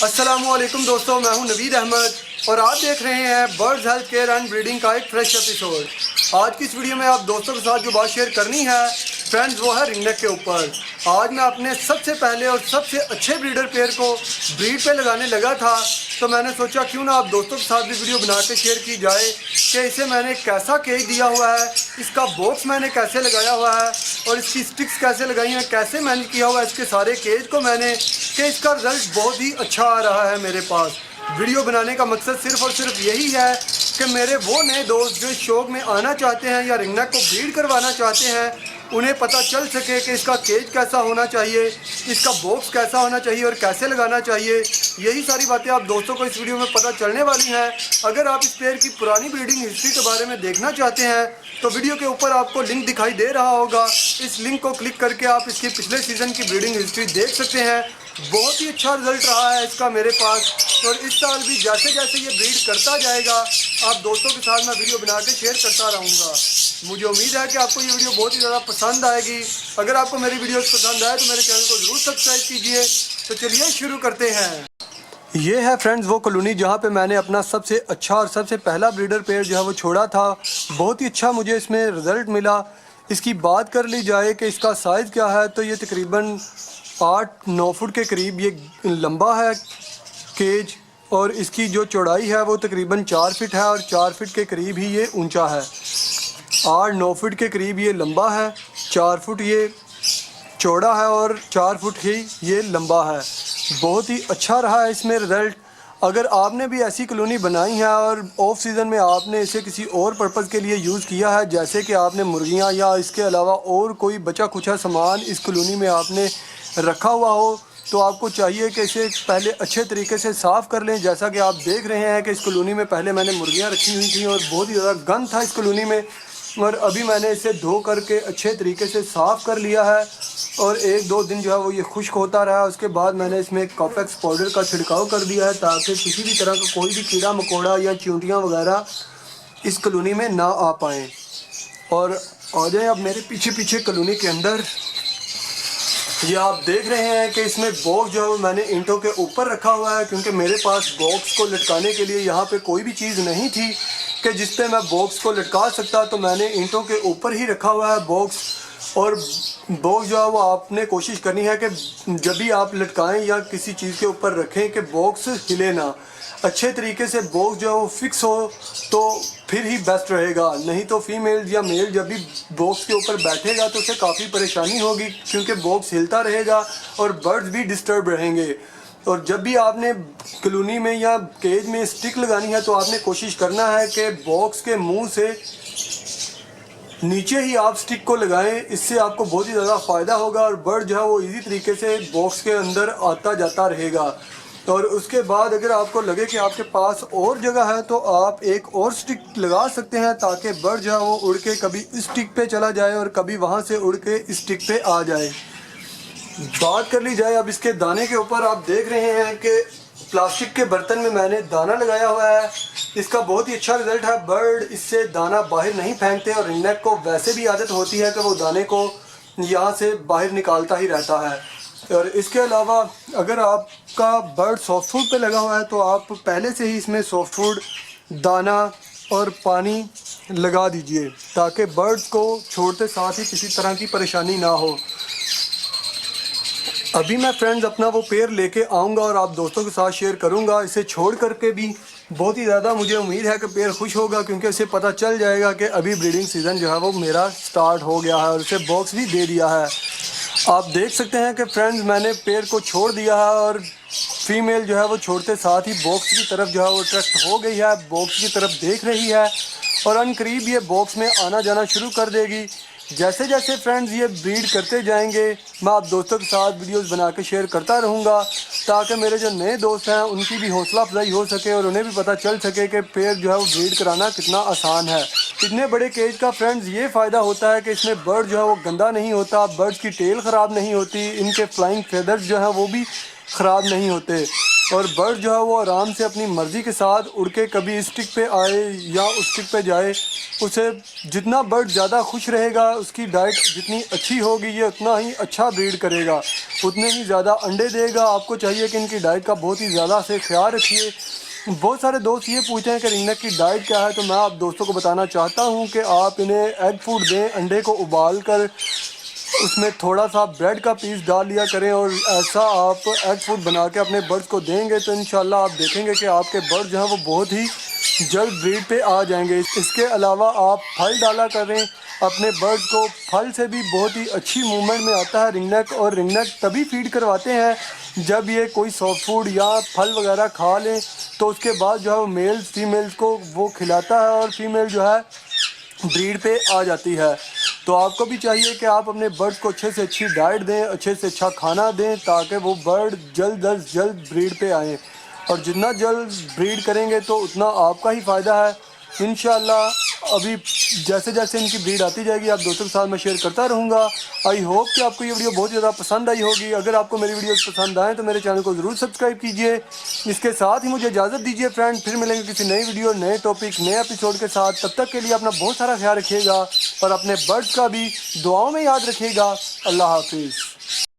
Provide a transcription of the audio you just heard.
السلام علیکم دوستوں، میں ہوں نوید احمد اور آپ دیکھ رہے ہیں birds health care and breeding کا ایک فریش ایپیسوڈ۔ آج کی اس ویڈیو میں آپ دوستوں کے ساتھ جو بات شیئر کرنی ہے فرینڈز وہ ہے رنگ نیک کے اوپر۔ آج میں اپنے سب سے پہلے اور سب سے اچھے بریڈر پیئر کو بریڈ پہ لگانے لگا تھا، تو میں نے سوچا کیوں نہ آپ دوستوں کے ساتھ بھی ویڈیو بنا کے شیئر کی جائے کہ اسے میں نے کیسا کیج دیا ہوا ہے، اس کا باکس میں نے کیسے لگایا ہوا ہے اور اس کی سٹکس کیسے لگائی ہیں، کیسے مینج کیا ہوا ہے اس کے سارے کیج کو میں نے، کہ اس کا رزلٹ بہت ہی اچھا آ رہا ہے میرے پاس۔ ویڈیو بنانے کا مقصد صرف اور صرف یہی ہے کہ میرے وہ نئے دوست جو اس شوق میں آنا چاہتے ہیں یا رنگ نیک کو بریڈ کروانا چاہتے ہیں انہیں پتہ چل سکے کہ اس کا کیج کیسا ہونا چاہیے، اس کا باکس کیسا ہونا چاہیے اور کیسے لگانا چاہیے۔ یہی ساری باتیں آپ دوستوں کو اس ویڈیو میں پتہ چلنے والی ہیں۔ اگر آپ اس پیئر کی پرانی بریڈنگ ہسٹری کے بارے میں دیکھنا چاہتے ہیں تو ویڈیو کے اوپر آپ کو لنک دکھائی دے رہا ہوگا، اس لنک کو کلک کر کے آپ اس کی پچھلے سیزن کی بریڈنگ ہسٹری دیکھ سکتے ہیں۔ بہت ہی اچھا رزلٹ رہا ہے اس کا میرے پاس، اور اس سال بھی جیسے جیسے یہ بریڈ کرتا جائے گا آپ دوستوں کے ساتھ میں ویڈیو بنا کے شیئر کرتا رہوں گا۔ مجھے امید ہے کہ آپ کو یہ ویڈیو بہت ہی زیادہ پسند آئے گی۔ اگر آپ کو میری ویڈیوز پسند آئے تو میرے چینل کو ضرور سبسکرائب کیجیے۔ تو چلیے شروع کرتے ہیں۔ یہ ہے فرینڈز وہ کالونی جہاں پہ میں نے اپنا سب سے اچھا اور سب سے پہلا بریڈر پیئر جو ہے وہ چھوڑا تھا۔ بہت ہی اچھا مجھے اس میں رزلٹ ملا۔ اس کی بات کر لی جائے کہ اس کا سائز کیا ہے تو یہ تقریباً 8-9 فٹ کے قریب یہ لمبا ہے کیج، اور اس کی جو چوڑائی ہے وہ تقریباً 4 فٹ ہے اور 4 فٹ کے قریب ہی یہ اونچا ہے۔ 8-9 فٹ کے قریب یہ لمبا ہے، 4 فٹ یہ چوڑا ہے اور 4 فٹ ہی یہ لمبا ہے۔ بہت ہی اچھا رہا ہے اس میں رزلٹ۔ اگر آپ نے بھی ایسی کالونی بنائی ہے اور آف سیزن میں آپ نے اسے کسی اور پرپز کے لیے یوز کیا ہے، جیسے کہ آپ نے مرغیاں یا اس کے علاوہ اور کوئی بچا کچھا سامان اس کالونی میں آپ نے رکھا ہوا ہو، تو آپ کو چاہیے کہ اسے پہلے اچھے طریقے سے صاف کر لیں۔ جیسا کہ آپ دیکھ رہے ہیں کہ اس کالونی میں پہلے میں نے مرغیاں رکھی ہوئی تھیں اور بہت ہی زیادہ گند تھا اس کالونی میں، اور ابھی میں نے اسے دھو کر کے اچھے طریقے سے صاف کر لیا ہے، اور 1-2 دن جو ہے وہ یہ خشک ہوتا رہا۔ اس کے بعد میں نے اس میں کاپیکس پاؤڈر کا چھڑکاؤ کر دیا ہے تاکہ کسی بھی طرح کا کوئی بھی کیڑا مکوڑا یا چیونٹیاں وغیرہ اس کالونی میں نہ آ پائیں۔ اور آ جائیں اب میرے پیچھے پیچھے کالونی کے اندر۔ یہ آپ دیکھ رہے ہیں کہ اس میں باکس جو ہے میں نے اینٹوں کے اوپر رکھا ہوا ہے، کیونکہ میرے پاس باکس کو لٹکانے کے لیے یہاں پہ کوئی بھی چیز نہیں تھی کہ جس پہ میں باکس کو لٹکا سکتا، تو میں نے اینٹوں کے اوپر ہی رکھا ہوا ہے باکس۔ اور باکس جو ہے وہ آپ نے کوشش کرنی ہے کہ جب بھی آپ لٹکائیں یا کسی چیز کے اوپر رکھیں کہ باکس ہلے نہ، اچھے طریقے سے باکس جو ہے وہ فکس ہو تو پھر ہی بیسٹ رہے گا۔ نہیں تو فیمیل یا میل جب بھی باکس کے اوپر بیٹھے گا تو اسے کافی پریشانی ہوگی، کیونکہ باکس ہلتا رہے گا اور برڈز بھی ڈسٹرب رہیں گے۔ اور جب بھی آپ نے کالونی میں یا کیج میں سٹک لگانی ہے تو آپ نے کوشش کرنا ہے کہ باکس کے منہ سے نیچے ہی آپ سٹک کو لگائیں، اس سے آپ کو بہت ہی زیادہ فائدہ ہوگا اور برڈ جو ہے وہ ایزی طریقے سے باکس کے اندر آتا جاتا رہے گا۔ اور اس کے بعد اگر آپ کو لگے کہ آپ کے پاس اور جگہ ہے تو آپ ایک اور سٹک لگا سکتے ہیں تاکہ برڈ جو ہے وہ اڑ کے کبھی اس سٹک پہ چلا جائے اور کبھی وہاں سے اڑ کے اس سٹک پہ آ جائے۔ بات کر لی جائے اب اس کے دانے کے اوپر، آپ دیکھ رہے ہیں کہ پلاسٹک کے برتن میں نے دانہ لگایا ہوا ہے۔ اس کا بہت ہی اچھا رزلٹ ہے، برڈ اس سے دانہ باہر نہیں پھینکتے، اور رنگ نیک کو ویسے بھی عادت ہوتی ہے کہ وہ دانے کو یہاں سے باہر نکالتا ہی رہتا ہے۔ اور اس کے علاوہ اگر آپ کا برڈ سافٹ فوڈ پہ لگا ہوا ہے تو آپ پہلے سے ہی اس میں سافٹ فوڈ، دانہ اور پانی لگا دیجئے تاکہ برڈ کو چھوڑتے ساتھ ہی کسی طرح کی پریشانی نہ ہو۔ ابھی میں فرینڈز اپنا وہ پیئر لے کے آؤں گا اور آپ دوستوں کے ساتھ شیئر کروں گا۔ اسے چھوڑ کر کے بھی بہت ہی زیادہ مجھے امید ہے کہ پیئر خوش ہوگا، کیونکہ اسے پتہ چل جائے گا کہ ابھی بریڈنگ سیزن جو ہے وہ میرا سٹارٹ ہو گیا ہے، اور اسے باکس بھی دے دیا ہے۔ آپ دیکھ سکتے ہیں کہ فرینڈز میں نے پیئر کو چھوڑ دیا ہے اور فیمیل جو ہے وہ چھوڑتے ساتھ ہی باکس کی طرف جو ہے وہ اٹریکٹ ہو گئی ہے، باکس کی طرف دیکھ رہی ہے اور ان قریب یہ باکس میں آنا جانا شروع کر دے گی۔ جیسے جیسے فرینڈز یہ بریڈ کرتے جائیں گے میں آپ دوستوں کے ساتھ ویڈیوز بنا کے شیئر کرتا رہوں گا تاکہ میرے جو نئے دوست ہیں ان کی بھی حوصلہ افزائی ہو سکے اور انہیں بھی پتہ چل سکے کہ پیئر جو ہے وہ بریڈ کرانا کتنا آسان ہے۔ اتنے بڑے کیج کا فرینڈز یہ فائدہ ہوتا ہے کہ اس میں برڈ جو ہے وہ گندا نہیں ہوتا، برڈز کی ٹیل خراب نہیں ہوتی، ان کے فلائنگ فیدرز جو ہیں وہ بھی خراب نہیں ہوتے۔ اور برڈ جو ہے وہ آرام سے اپنی مرضی کے ساتھ اڑ کے کبھی اس ٹک پہ آئے یا اس ٹک پہ جائے. اسے جتنا برڈ زیادہ خوش رہے گا، اس کی ڈائٹ جتنی اچھی ہوگی، یہ اتنا ہی اچھا بریڈ کرے گا، اتنے ہی زیادہ انڈے دے گا. آپ کو چاہیے کہ ان کی ڈائٹ کا بہت ہی زیادہ سے خیال رکھیے. بہت سارے دوست یہ پوچھتے ہیں کہ رنگ نیک کی ڈائٹ کیا ہے، تو میں آپ دوستوں کو بتانا چاہتا ہوں کہ آپ انہیں ایگ فوڈ دیں. انڈے کو ابال کر اس میں تھوڑا سا بریڈ کا پیس ڈال لیا کریں، اور ایسا آپ ایگ فوڈ بنا کے اپنے برڈز کو دیں گے تو انشاءاللہ آپ دیکھیں گے کہ آپ کے برڈ جو ہیں وہ بہت ہی جلد بریڈ پہ آ جائیں گے. اس کے علاوہ آپ پھل ڈالا کریں اپنے برڈ کو. پھل سے بھی بہت ہی اچھی موومنٹ میں آتا ہے رنگ نیک، اور رنگ نیک تبھی فیڈ کرواتے ہیں جب یہ کوئی سافٹ فوڈ یا پھل وغیرہ کھا لیں، تو اس کے بعد جو ہے وہ میلز فیمیلز کو وہ کھلاتا ہے، اور فیمیل جو ہے بریڈ پہ آ جاتی ہے. تو آپ کو بھی چاہیے کہ آپ اپنے برڈ کو اچھے سے اچھی ڈائٹ دیں، اچھے سے اچھا کھانا دیں، تاکہ وہ برڈ جلد از جلد بریڈ پہ آئیں. اور جتنا جلد بریڈ کریں گے تو اتنا آپ کا ہی فائدہ ہے انشاءاللہ. ابھی جیسے جیسے ان کی بریڈ آتی جائے گی آپ دوستوں کے ساتھ میں شیئر کرتا رہوں گا. آئی ہوپ کہ آپ کو یہ ویڈیو بہت زیادہ پسند آئی ہوگی. اگر آپ کو میری ویڈیوز پسند آئیں تو میرے چینل کو ضرور سبسکرائب کیجیے. اس کے ساتھ ہی مجھے اجازت دیجیے فرینڈ، پھر ملیں گے کسی نئی ویڈیو، نئے ٹاپک، نئے ایپیسوڈ کے ساتھ. تب تک کے لیے اپنا بہت سارا خیال رکھیے گا، اور اپنے برڈز کا بھی دعاؤں میں یاد رکھیے گا. اللہ حافظ.